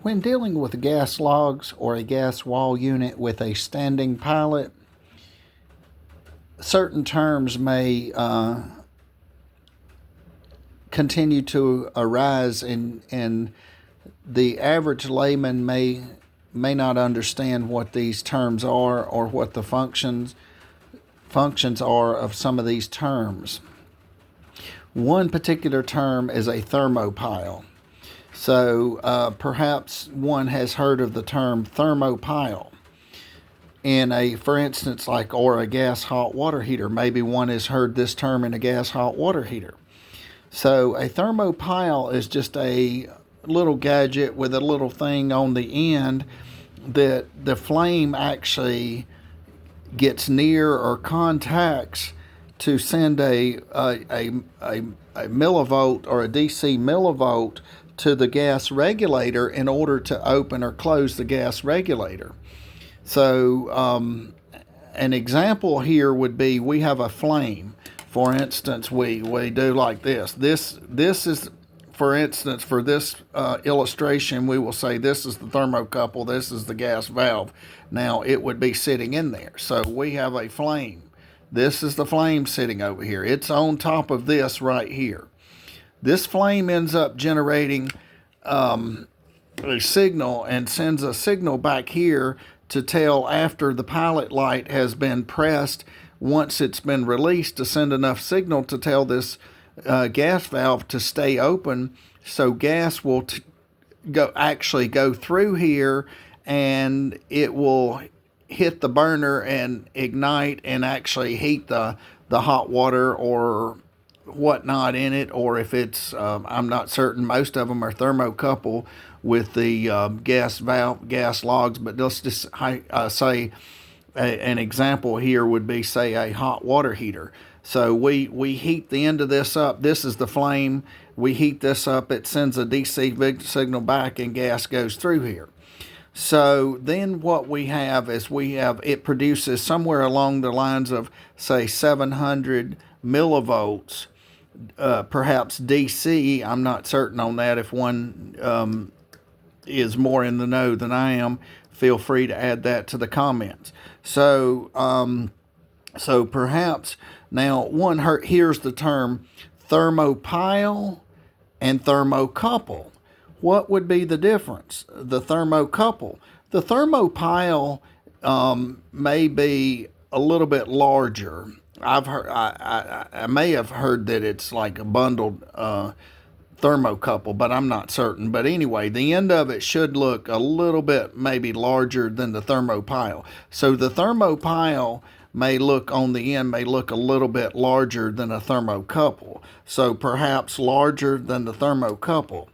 When dealing with gas logs or a gas wall unit with a standing pilot, certain terms may continue to arise, and the average layman may not understand what these terms are or what the functions are of some of these terms. One particular term is a thermopile. So perhaps one has heard of the term thermopile in for instance, or a gas hot water heater. Maybe one has heard this term in a gas hot water heater. So a thermopile is just a little gadget with a little thing on the end that the flame actually gets near or contacts to send a millivolt or a DC millivolt to the gas regulator in order to open or close the gas regulator. So an example here would be, we have a flame. For instance, we do like this. This is, for instance, for this illustration, we will say this is the thermocouple, this is the gas valve. Now it would be sitting in there. So we have a flame. This is the flame sitting over here. It's on top of this right here. This flame ends up generating a signal and sends a signal back here to tell, after the pilot light has been pressed, once it's been released, to send enough signal to tell this gas valve to stay open, so gas will actually go through here, and it will hit the burner and ignite and actually heat the hot water or whatnot in it. Or if it's I'm not certain, most of them are thermocouple with the gas logs, but let's just say an example here would be, say, a hot water heater. So we heat the end of this up. This is the flame. We heat this up. It sends a DC signal back, and gas goes through here. So then what we have is it produces somewhere along the lines of, say, 700 millivolts, perhaps DC. I'm not certain on that. If one is more in the know than I am, feel free to add that to the comments. So perhaps now one hears the term thermopile and thermocouple. What would be the difference? The thermocouple. The thermopile may be a little bit larger. I've heard, I may have heard that it's like a bundled thermocouple, but I'm not certain. But anyway, the end of it should look a little bit maybe larger than the thermopile. So the thermopile may look on the end, may look a little bit larger than a thermocouple. So perhaps larger than the thermocouple.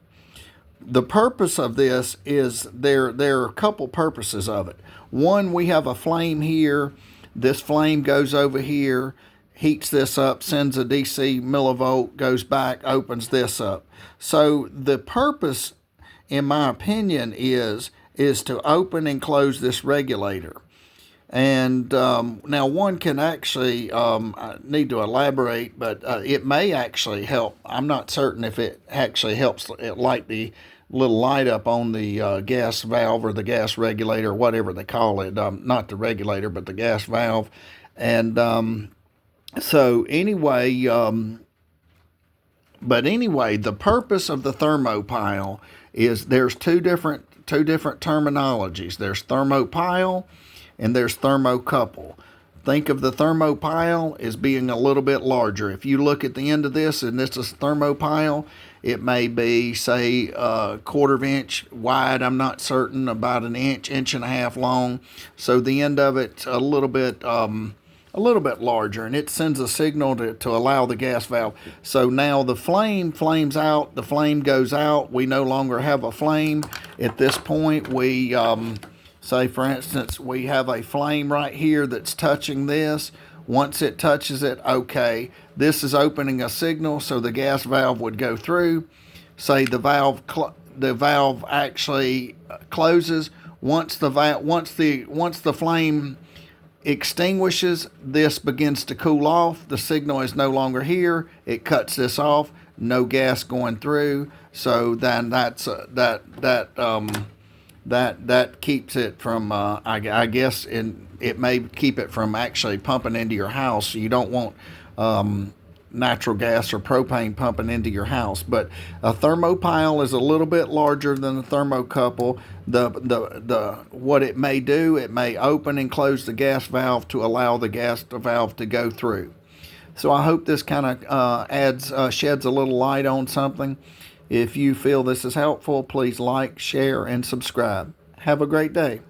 The purpose of this is, there are a couple purposes of it. One, we have a flame here. This flame goes over here, heats this up, sends a DC millivolt, goes back, opens this up. So the purpose, in my opinion, is to open and close this regulator. And now one can actually, I need to elaborate, but it may actually help. I'm not certain if it actually helps light the little light up on the gas valve or the gas regulator, whatever they call it. Not the regulator, but the gas valve. And so anyway, the purpose of the thermopile is, there's two different terminologies. There's thermopile and there's thermocouple. Think of the thermopile as being a little bit larger. If you look at the end of this, and this is thermopile, it may be, say, a 1/4 inch wide. I'm not certain, about an inch and a half long. So the end of it's a little bit larger, and it sends a signal to allow the gas valve. So now the flames out. The flame goes out. We no longer have a flame. At this point, we say, for instance, we have a flame right here that's touching this. Once it touches it, okay, this is opening a signal, so the gas valve would go through. Say the valve actually closes. Once the flame extinguishes, this begins to cool off. The signal is no longer here. It cuts this off. No gas going through. So then that keeps it from, I guess, it may keep it from actually pumping into your house. You don't want natural gas or propane pumping into your house. But a thermopile is a little bit larger than a thermocouple. The what it may do, it may open and close the gas valve to allow the gas valve to go through. So I hope this kind of sheds a little light on something. If you feel this is helpful, please like, share, and subscribe. Have a great day.